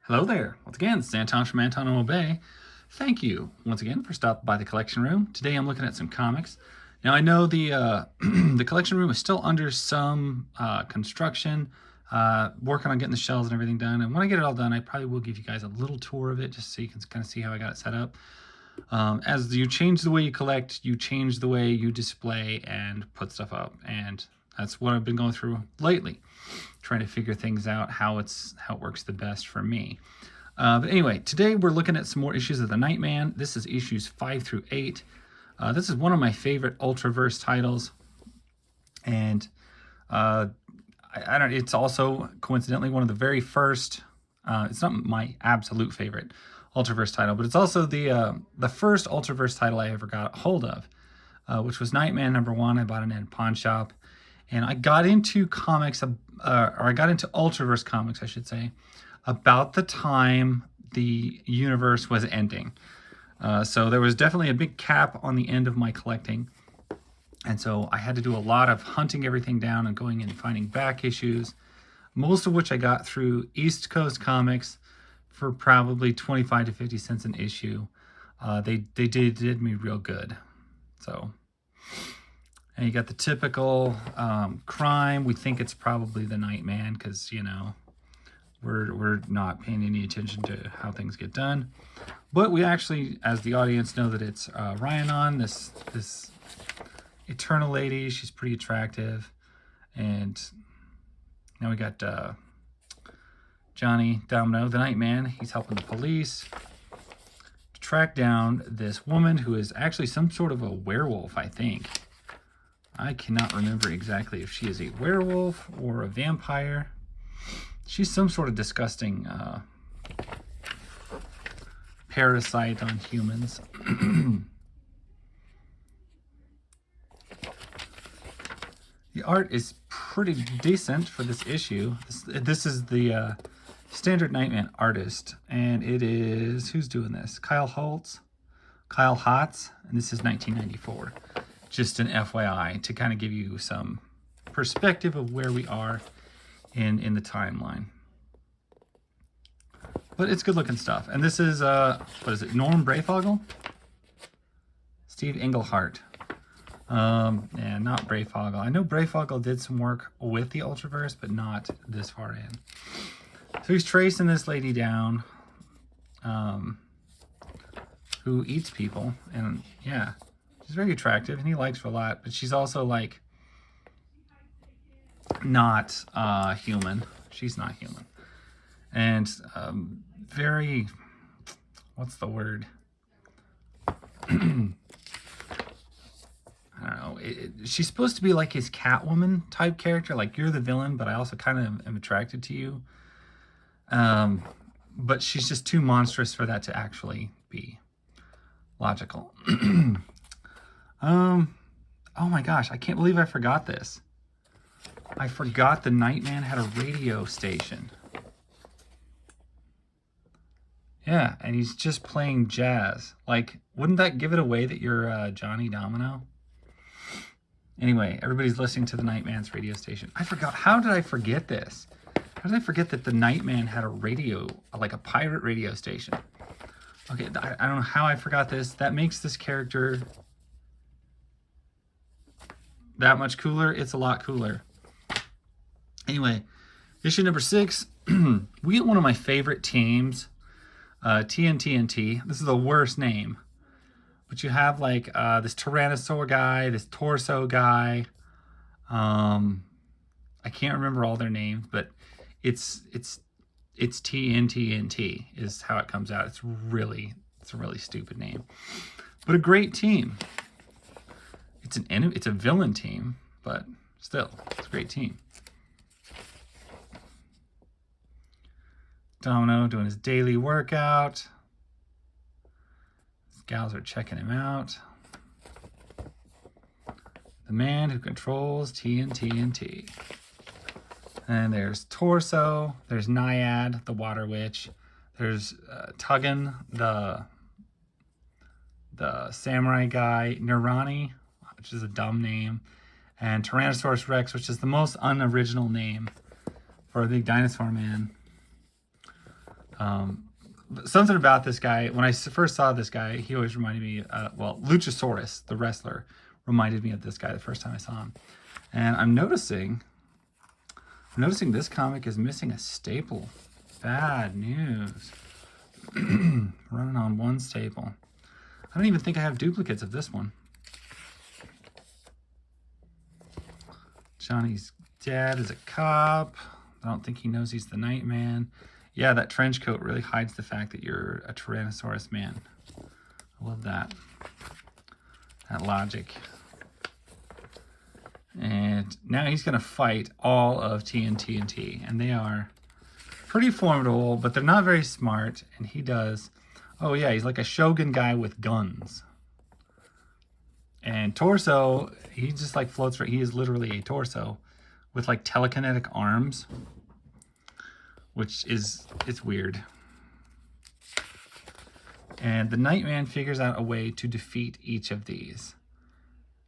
Hello there. Once again, this is Anton from Anton Bay. Thank you once again for stopping by the collection room. Today I'm looking at some comics. Now I know the the collection room is still under some construction, working on getting the shelves and everything done. And when I get it all done, I probably will give you guys a little tour of it just so you can kind of see how I got it set up. As you change the way you collect, you change the way you display and put stuff up. And that's what I've been going through lately, trying to figure things out, how it works the best for me. But anyway, today we're looking at some more issues of the Nightman. This is issues 5 through 8. This is one of my favorite Ultraverse titles, and I don't. It's also coincidentally one of the very first. It's not my absolute favorite Ultraverse title, but it's also the first Ultraverse title I ever got a hold of, which was Nightman #1. I bought it in a pawn shop. And I got into comics, or I got into Ultraverse comics, I should say, about the time the universe was ending. So there was definitely a big cap on the end of my collecting. And so I had to do a lot of hunting everything down and going and finding back issues, most of which I got through East Coast Comics for probably 25 to 50 cents an issue. They did me real good. So... And you got the typical crime. We think it's probably the Nightman because, you know, we're not paying any attention to how things get done. But we actually, as the audience, know that it's Rhiannon, this eternal lady. She's pretty attractive. And now we got Johnny Domino, the Nightman. He's helping the police to track down this woman who is actually some sort of a werewolf, I think. I cannot remember exactly if she is a werewolf or a vampire. She's some sort of disgusting parasite on humans. The art is pretty decent for this issue. This is the standard Nightman artist, and it is, who's doing this? Kyle Hotz, and this is 1994. Just an FYI to kind of give you some perspective of where we are in the timeline. But it's good looking stuff. And this is, what is it, Norm Breyfogle? Steve Englehart. And not Breyfogle. I know Breyfogle did some work with the Ultraverse, but not this far in. So he's tracing this lady down who eats people. And yeah. She's very attractive, and he likes her a lot, but she's also, like, not human. She's not human. And very, what's the word? I don't know. She's supposed to be like his Catwoman type character, like, you're the villain, but I also kind of am attracted to you. But she's just too monstrous for that to actually be logical. Oh my gosh, I can't believe I forgot this. I forgot the Nightman had a radio station. Yeah, and he's just playing jazz. Like, wouldn't that give it away that you're Johnny Domino? Anyway, everybody's listening to the Nightman's radio station. I forgot. How did I forget this? How did I forget that the Nightman had a radio, like a pirate radio station? Okay, I don't know how I forgot this. That makes this character that much cooler. It's a lot cooler. Anyway, issue number 6, we get one of my favorite teams, TNT. This is the worst name, but you have like this Tyrannosaur guy, this Torso guy. I can't remember all their names, but it's TNT is how it comes out. It's a really stupid name, but a great team. It's a villain team, but still, it's a great team. Domino doing his daily workout. These gals are checking him out. The man who controls TNT. And there's Torso. There's Naiad, the Water Witch. There's Tuggin, the samurai guy. Nirani, which is a dumb name, and Tyrannosaurus Rex, which is the most unoriginal name for a big dinosaur man. Something about this guy, when I first saw this guy, he always reminded me, well, Luchasaurus, the wrestler, reminded me of this guy the first time I saw him. And I'm noticing this comic is missing a staple. Bad news. Running on one staple. I don't even think I have duplicates of this one. Johnny's dad is a cop. I don't think he knows he's the Nightman. Yeah, that trench coat really hides the fact that you're a Tyrannosaurus man. I love that. That logic. And now he's going to fight all of TNT. And they are pretty formidable, but they're not very smart. And he does... Oh, yeah, he's like a Shogun guy with guns. And Torso, he just like floats right. He is literally a torso with like telekinetic arms, which is, it's weird. And the Nightman figures out a way to defeat each of these.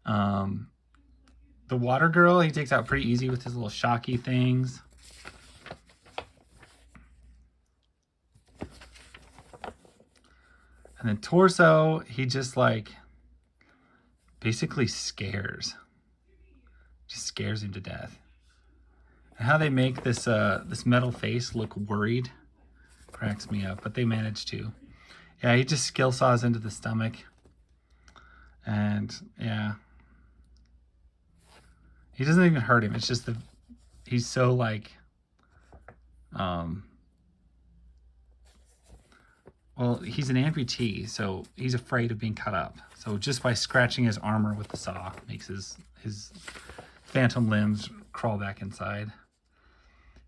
The Water Girl, he takes out pretty easy with his little shocky things. And then Torso, he just like basically scares. Just scares him to death. And how they make this this metal face look worried cracks me up, but they managed to. Yeah, he just skill saws into the stomach. And yeah. He doesn't even hurt him. It's just he's so like well, he's an amputee, so he's afraid of being cut up. So just by scratching his armor with the saw makes his phantom limbs crawl back inside.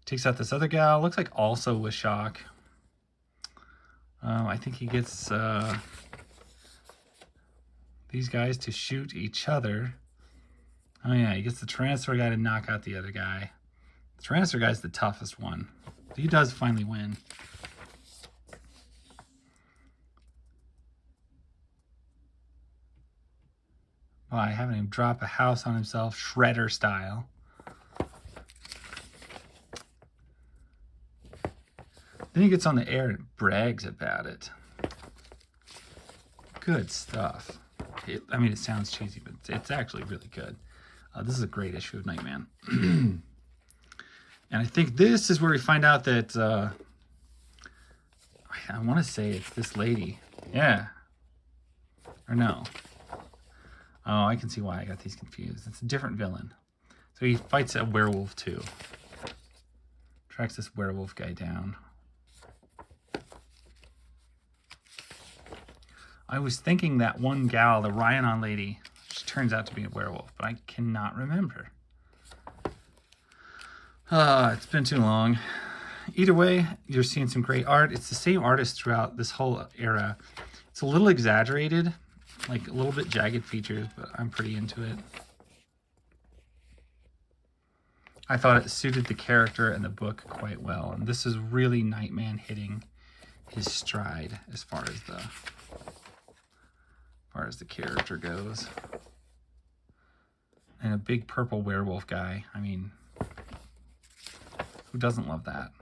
Takes out this other gal, looks like also with shock. I think he gets these guys to shoot each other. Oh yeah, he gets the Tyrannosaur guy to knock out the other guy. The Tyrannosaur guy's the toughest one. He does finally win. By having him drop a house on himself, Shredder style. Then he gets on the air and brags about it. Good stuff. I mean, it sounds cheesy, but it's actually really good. This is a great issue of Nightman. And I think this is where we find out that, I want to say it's this lady. Yeah. Or no. Oh, I can see why I got these confused. It's a different villain. So he fights a werewolf too. Tracks this werewolf guy down. I was thinking that one gal, the Ryanon lady, she turns out to be a werewolf, but I cannot remember. It's been too long. Either way, you're seeing some great art. It's the same artist throughout this whole era. It's a little exaggerated, like a little bit jagged features, but I'm pretty into it. I thought it suited the character and the book quite well. And this is really Nightman hitting his stride as far as the character goes. And a big purple werewolf guy. I mean, who doesn't love that?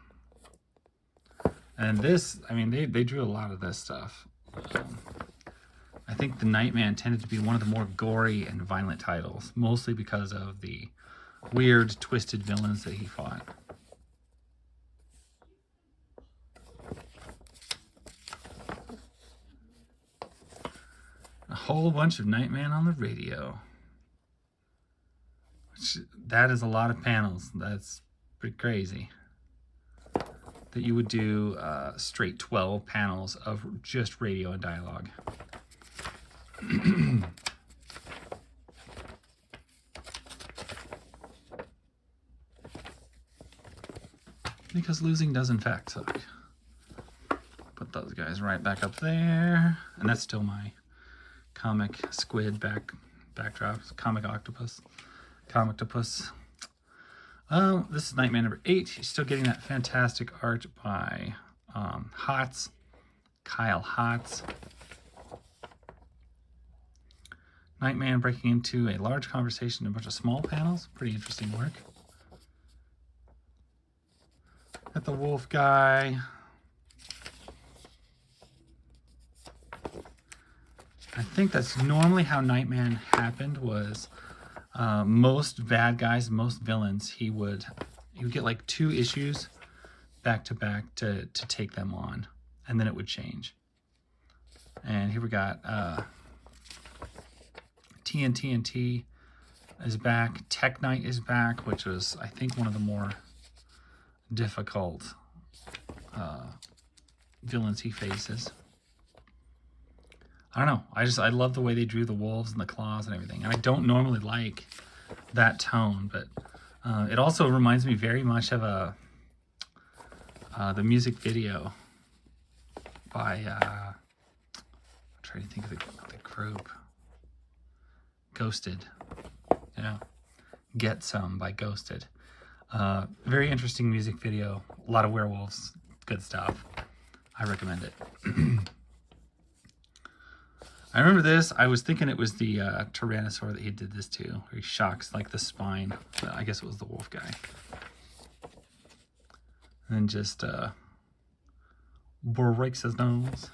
And this, I mean, they drew a lot of this stuff. I think the Nightman tended to be one of the more gory and violent titles, mostly because of the weird, twisted villains that he fought. A whole bunch of Nightman on the radio. That is a lot of panels. That's pretty crazy. That you would do straight 12 panels of just radio and dialogue. Because losing does in fact suck. Put those guys right back up there. And that's still my comic squid backdrop. Comic octopus. Comictopus. This is Nightman number 8. He's still getting that fantastic art by Hotz. Kyle Hotz. Nightman breaking into a large conversation in a bunch of small panels. Pretty interesting work. Got the wolf guy. I think that's normally how Nightman happened. Was most bad guys, most villains, he would get like 2 issues back to back to take them on, and then it would change. And here we got TNT is back. Tech Knight is back, which was, I think, one of the more difficult villains he faces. I don't know. I love the way they drew the wolves and the claws and everything. And I don't normally like that tone, but it also reminds me very much of the music video by I'm trying to think of the group. Ghosted. Yeah. Get Some by Ghosted. Very interesting music video. A lot of werewolves. Good stuff. I recommend it. I remember this. I was thinking it was the Tyrannosaur that he did this to, where he shocks like the spine. But I guess it was the wolf guy. And then just breaks his nose.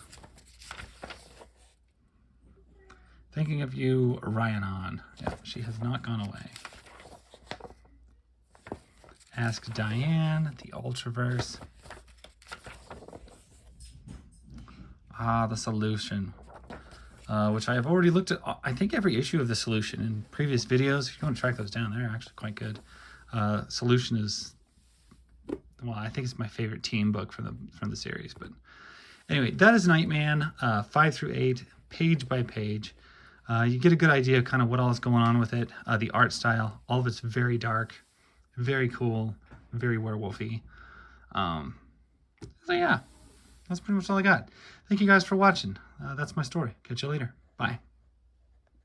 Thinking of you, Rhiannon. Yeah, she has not gone away. Ask Diane, the Ultraverse. The Solution. Which I have already looked at, I think, every issue of the Solution in previous videos. If you want to track those down, they're actually quite good. Solution is, well, I think it's my favorite team book from the series. But anyway, that is Nightman, 5 through 8, page by page. You get a good idea of kind of what all is going on with it. The art style, all of it's very dark, very cool, very werewolfy. So yeah, that's pretty much all I got. Thank you guys for watching. That's my story. Catch you later. Bye.